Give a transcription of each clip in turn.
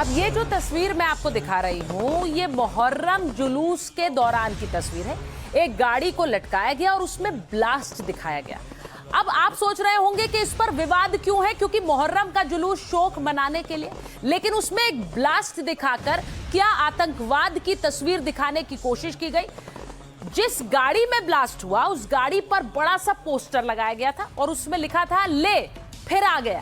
अब ये जो तस्वीर मैं आपको दिखा रही हूँ, ये मुहर्रम जुलूस के दौरान की तस्वीर है। एक गाड़ी को लटकाया गया और उसमें ब्लास्ट दिखाया गया। अब आप सोच रहे होंगे कि इस पर विवाद क्यों है, क्योंकि मुहर्रम का जुलूस शोक मनाने के लिए, लेकिन उसमें एक ब्लास्ट दिखाकर क्या आतंकवाद की तस्वीर दिखाने की कोशिश की गई। जिस गाड़ी में ब्लास्ट हुआ उस गाड़ी पर बड़ा सा पोस्टर लगाया गया था और उसमें लिखा था ले फिर आ गया।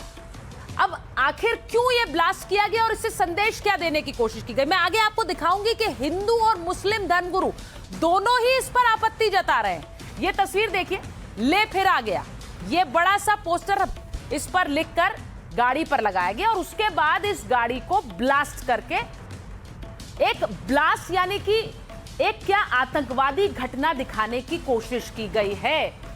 अब आखिर क्यों ये ब्लास्ट किया गया और इससे संदेश क्या देने की कोशिश की गई, मैं आगे आपको दिखाऊंगी कि हिंदू और मुस्लिम धर्मगुरु दोनों ही इस पर आपत्ति जता रहे हैं। ये तस्वीर देखिए, ले फिर आ गया, ये बड़ा सा पोस्टर इस पर लिखकर गाड़ी पर लगाया गया और उसके बाद इस गाड़ी को ब्लास्ट करके एक ब्लास्ट यानी कि एक क्या आतंकवादी घटना दिखाने की कोशिश की गई है।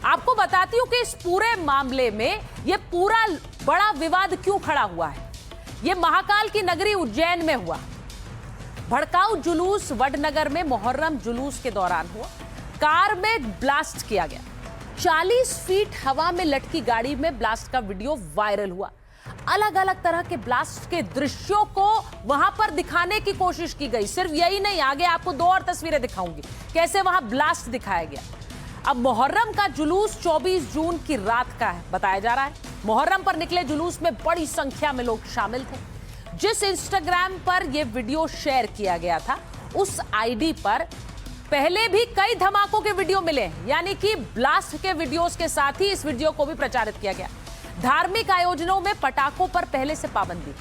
आपको बताती हूं कि इस पूरे मामले में यह पूरा बड़ा विवाद क्यों खड़ा हुआ है। यह महाकाल की नगरी उज्जैन में हुआ। भड़काऊ जुलूस वडनगर में मुहर्रम जुलूस के दौरान हुआ। कार में ब्लास्ट किया गया। 40 फीट हवा में लटकी गाड़ी में ब्लास्ट का वीडियो वायरल हुआ। अलग अलग तरह के ब्लास्ट के दृश्यों को वहां पर दिखाने की कोशिश की गई। सिर्फ यही नहीं, आगे आपको 2 और तस्वीरें दिखाऊंगी कैसे वहां ब्लास्ट दिखाया गया। अब मुहर्रम का जुलूस 24 जून की रात का है बताया जा रहा है। मुहर्रम पर निकले जुलूस में बड़ी संख्या में लोग शामिल थे। जिस इंस्टाग्राम पर यह वीडियो शेयर किया गया था उस आईडी पर पहले भी कई धमाकों के वीडियो मिले, यानी कि ब्लास्ट के वीडियोस के साथ ही इस वीडियो को भी प्रचारित किया गया। धार्मिक आयोजनों में पटाखों पर पहले से पाबंदी,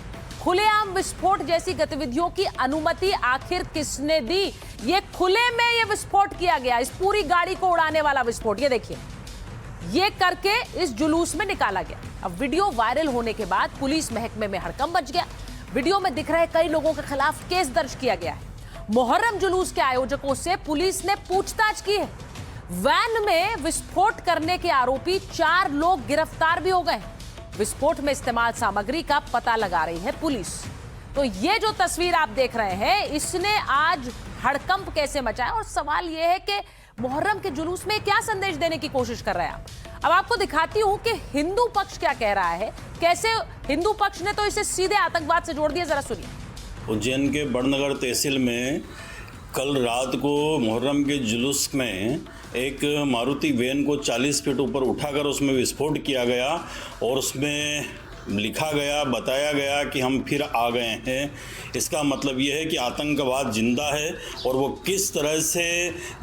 खुलेआम विस्फोट जैसी गतिविधियों की अनुमति आखिर किसने दी। ये खुले में ये विस्फोट किया गया, इस पूरी गाड़ी को उड़ाने वाला विस्फोट, ये देखिए, ये करके इस जुलूस में निकाला गया। अब वीडियो वायरल होने के बाद पुलिस महकमे में हड़कंप मच गया। वीडियो में दिख रहे कई लोगों के खिलाफ केस दर्ज किया गया है। मुहर्रम जुलूस के आयोजकों से पुलिस ने पूछताछ की है। वैन में विस्फोट करने के आरोपी 4 लोग गिरफ्तार भी हो गए। विस्फोट में इस्तेमाल सामग्री का पता लगा रही है पुलिस। तो ये जो तस्वीर आप देख रहे हैं, इसने आज हड़कंप कैसे मचाया, और सवाल यह है कि मुहर्रम के जुलूस में क्या संदेश देने की कोशिश कर रहे हैं आप। अब आपको दिखाती हूं कि हिंदू पक्ष क्या कह रहा है। कैसे हिंदू पक्ष ने तो इसे सीधे आतंकवाद से जोड़ दिया, जरा सुनिए। उज्जैन के बड़नगर तहसील में कल रात को मुहर्रम के जुलूस में एक मारुति वैन को 40 फीट ऊपर उठाकर उसमें विस्फोट किया गया और उसमें लिखा गया, बताया गया कि हम फिर आ गए हैं। इसका मतलब ये है कि आतंकवाद जिंदा है और वो किस तरह से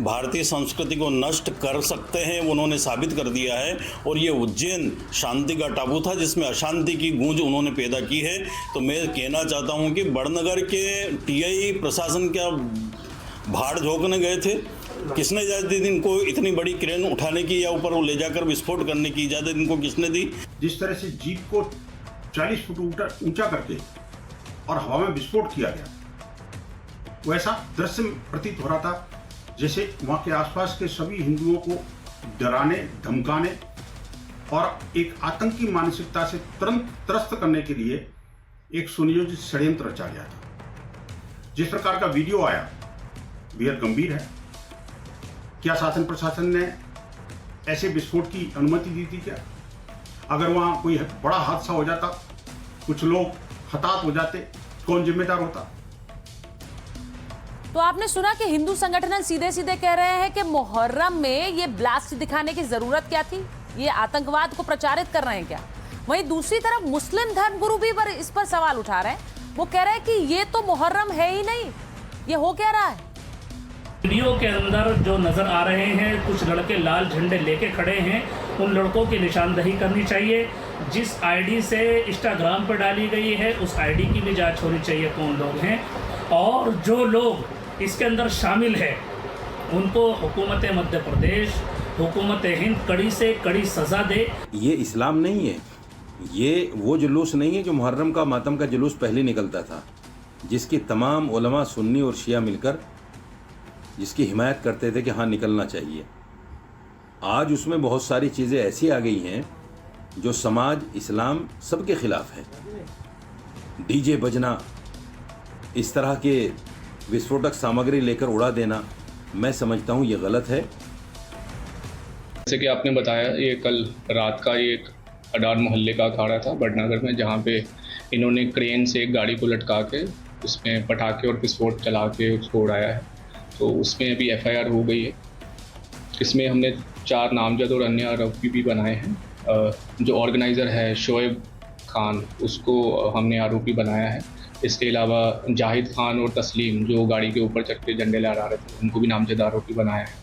भारतीय संस्कृति को नष्ट कर सकते हैं उन्होंने साबित कर दिया है। और ये उज्जैन शांति का टापू था जिसमें अशांति की गूंज उन्होंने पैदा की है। तो मैं कहना चाहता हूँ कि बड़नगर के टीआई प्रशासन क्या भाड़ झोंकने गए थे? किसने इजाज़त दी इनको इतनी बड़ी क्रेन उठाने की या ऊपर ले जाकर विस्फोट करने की इजाज़त इनको किसने दी? जिस तरह से जीप को 40 फुट ऊंचा करके और हवा में विस्फोट किया गया, वैसा दृश्य प्रतीत हो रहा था जैसे वहां के आसपास के सभी हिंदुओं को डराने, धमकाने और एक आतंकी मानसिकता से तुरंत त्रस्त करने के लिए एक सुनियोजित षड्यंत्र रचा गया था। जिस प्रकार का वीडियो आया बेहद गंभीर है। क्या शासन प्रशासन ने ऐसे विस्फोट की अनुमति दी थी क्या? अगर वहां कोई बड़ा हादसा हो जाता, कुछ लोग हताहत हो जाते, कौन जिम्मेदार होता? तो आपने सुना कि हिंदू संगठन सीधे सीधे कह रहे हैं कि मुहर्रम में ये ब्लास्ट दिखाने की जरूरत क्या थी, ये आतंकवाद को प्रचारित कर रहे हैं क्या। वहीं दूसरी तरफ मुस्लिम धर्मगुरु भी इस पर सवाल उठा रहे हैं। वो कह रहे हैं कि ये तो मुहर्रम है ही नहीं, ये हो क्या रहा है। वीडियो के अंदर जो नज़र आ रहे हैं, कुछ लड़के लाल झंडे लेके खड़े हैं, उन लड़कों की निशानदही करनी चाहिए। जिस आईडी से इंस्टाग्राम पर डाली गई है उस आईडी की भी जांच होनी चाहिए कौन लोग हैं, और जो लोग इसके अंदर शामिल है उनको हुकूमत मध्य प्रदेश, हुकूमत हिंद कड़ी से कड़ी सज़ा दे। ये इस्लाम नहीं है, ये वो जुलूस नहीं है जो मुहर्रम का मातम का जुलूस पहले निकलता था, जिसकी तमाम उलमा सुन्नी और शिया मिलकर जिसकी हिमायत करते थे कि हाँ निकलना चाहिए। आज उसमें बहुत सारी चीज़ें ऐसी आ गई हैं जो समाज, इस्लाम सबके खिलाफ है। डीजे बजना, इस तरह के विस्फोटक सामग्री लेकर उड़ा देना, मैं समझता हूँ ये गलत है। जैसे कि आपने बताया, ये कल रात का ये अडार मोहल्ले का अखाड़ा था बड़नगर में, जहाँ पे इन्होंने क्रेन से एक गाड़ी को लटका के उसमें पटाखे और विस्फोट चला के उसको उड़ाया है। तो उसमें अभी FIR हो गई है। इसमें हमने 4 नामजद और अन्य आरोपी भी बनाए हैं। जो ऑर्गेनाइज़र है शोएब खान, उसको हमने आरोपी बनाया है। इसके अलावा जाहिद खान और तस्लीम, जो गाड़ी के ऊपर चढ़ के झंडे लहरा रहे थे, उनको भी नामजद आरोपी बनाया है।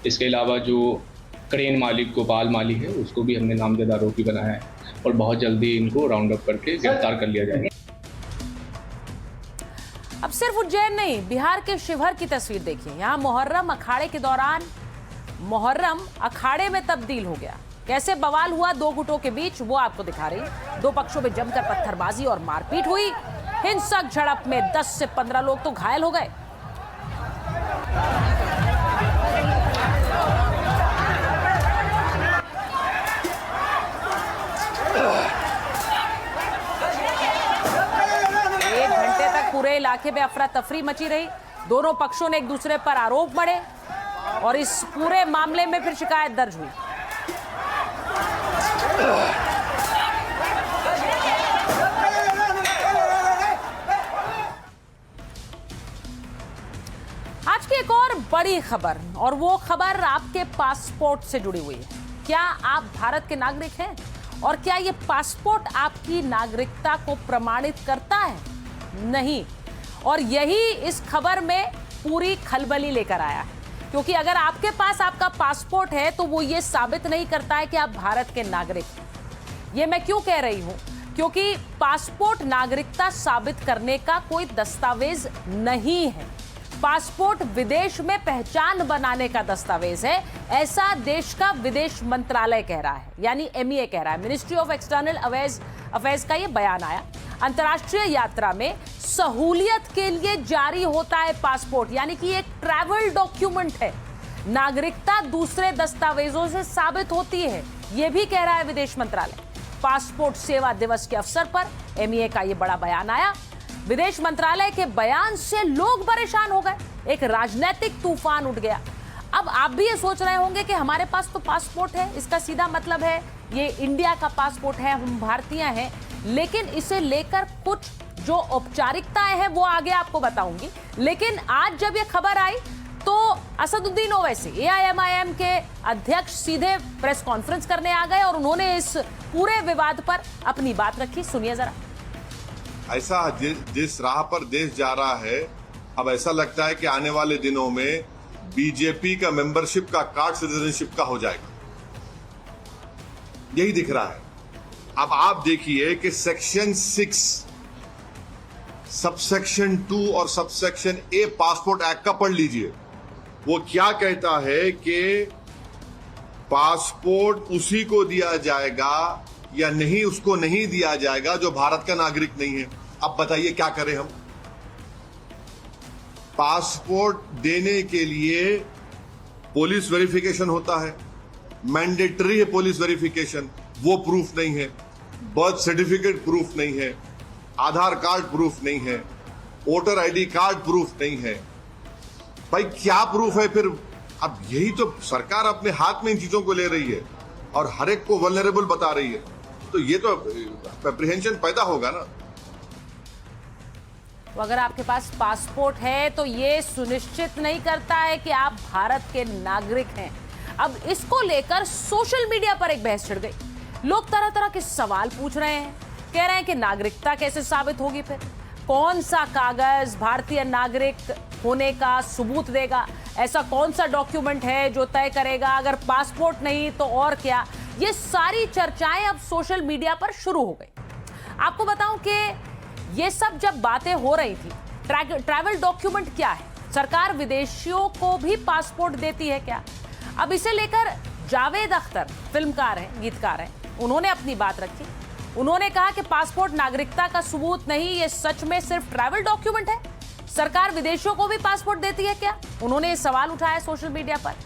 इसके अलावा जो क्रेन मालिक गोपाल माली है, उसको भी हमने नामजद आरोपी बनाया है और बहुत जल्दी इनको राउंड अप करके गिरफ्तार कर लिया जाएगा। अब सिर्फ उज्जैन नहीं, बिहार के शिवहर की तस्वीर देखिए। यहाँ मुहर्रम अखाड़े के दौरान मुहर्रम अखाड़े में तब्दील हो गया। कैसे बवाल हुआ 2 गुटों के बीच, वो आपको दिखा रही। 2 पक्षों में जमकर पत्थरबाजी और मारपीट हुई। हिंसक झड़प में 10 से 15 लोग तो घायल हो गए। पूरे इलाके में अफरा तफरी मची रही। दोनों पक्षों ने एक दूसरे पर आरोप मढ़े और इस पूरे मामले में फिर शिकायत दर्ज हुई। आज की एक और बड़ी खबर, और वो खबर आपके पासपोर्ट से जुड़ी हुई है। क्या आप भारत के नागरिक हैं और क्या ये पासपोर्ट आपकी नागरिकता को प्रमाणित करता है? नहीं। और यही इस खबर में पूरी खलबली लेकर आया है, क्योंकि अगर आपके पास आपका पासपोर्ट है तो वो ये साबित नहीं करता है कि आप भारत के नागरिक हैं। ये मैं क्यों कह रही हूं? क्योंकि पासपोर्ट नागरिकता साबित करने का कोई दस्तावेज नहीं है। पासपोर्ट विदेश में पहचान बनाने का दस्तावेज है, ऐसा देश का विदेश मंत्रालय कह रहा है, यानी MEA कह रहा है। मिनिस्ट्री ऑफ एक्सटर्नल अफेयर्स का ये बयान आया। अंतर्राष्ट्रीय यात्रा में सहूलियत के लिए जारी होता है पासपोर्ट, यानी कि एक ट्रैवल डॉक्यूमेंट है। नागरिकता दूसरे दस्तावेजों से साबित होती है, यह भी कह रहा है विदेश मंत्रालय। पासपोर्ट सेवा दिवस के अवसर पर MEA का यह बड़ा बयान आया। विदेश मंत्रालय के बयान से लोग परेशान हो गए, एक राजनीतिक तूफान उठ गया। अब आप भी ये सोच रहे होंगे कि हमारे पास तो पासपोर्ट है, इसका सीधा मतलब है ये इंडिया का पासपोर्ट है, हम भारतीय हैं। लेकिन इसे लेकर कुछ जो औपचारिकताएं हैं वो आगे आपको बताऊंगी। लेकिन आज जब ये खबर आई तो असदुद्दीन ओवैसी AIMIM के अध्यक्ष सीधे प्रेस कॉन्फ्रेंस करने आ गए और उन्होंने इस पूरे विवाद पर अपनी बात रखी। सुनिए जरा। ऐसा जिस राह पर देश जा रहा है, अब ऐसा लगता है कि आने वाले दिनों में बीजेपी का मेंबरशिप का कार्ड सिटीजनशिप का हो जाएगा, यही दिख रहा है। अब आप देखिए कि सेक्शन 6, सबसेक्शन 2 और सबसेक्शन A पासपोर्ट एक्ट का पढ़ लीजिए। वो क्या कहता है कि पासपोर्ट उसी को दिया जाएगा या नहीं, उसको नहीं दिया जाएगा जो भारत का नागरिक नहीं है। अब बताइए क्या करें हम? पासपोर्ट देने के लिए पुलिस वेरिफिकेशन होता है, मैंडेटरी है पुलिस वेरिफिकेशन, वो प्रूफ नहीं है। बर्थ सर्टिफिकेट प्रूफ नहीं है, आधार कार्ड प्रूफ नहीं है, वोटर ID कार्ड प्रूफ नहीं है। भाई क्या प्रूफ है फिर? अब यही तो सरकार अपने हाथ में इन चीजों को ले रही है और हर एक को वल्नरेबल बता रही है, तो ये तो एप्रीहेंशन पैदा होगा ना। तो अगर आपके पास पासपोर्ट है तो ये सुनिश्चित नहीं करता है कि आप भारत के नागरिक हैं। अब इसको लेकर सोशल मीडिया पर एक बहस छिड़ गई। लोग तरह तरह के सवाल पूछ रहे हैं, कह रहे हैं कि नागरिकता कैसे साबित होगी, फिर कौन सा कागज भारतीय नागरिक होने का सबूत देगा, ऐसा कौन सा डॉक्यूमेंट है जो तय करेगा, अगर पासपोर्ट नहीं तो और क्या। ये सारी चर्चाएं अब सोशल मीडिया पर शुरू हो गई। आपको बताऊं कि ये सब जब बातें हो रही थी, ट्रैवल डॉक्यूमेंट क्या है, सरकार विदेशियों को भी पासपोर्ट देती है क्या, अब इसे लेकर जावेद अख्तर फिल्मकार हैं, गीतकार हैं, उन्होंने अपनी बात रखी। उन्होंने कहा कि पासपोर्ट नागरिकता का सबूत नहीं, ये सच में सिर्फ ट्रैवल डॉक्यूमेंट है। सरकार विदेशियों को भी पासपोर्ट देती है क्या? उन्होंने ये सवाल उठाया सोशल मीडिया पर।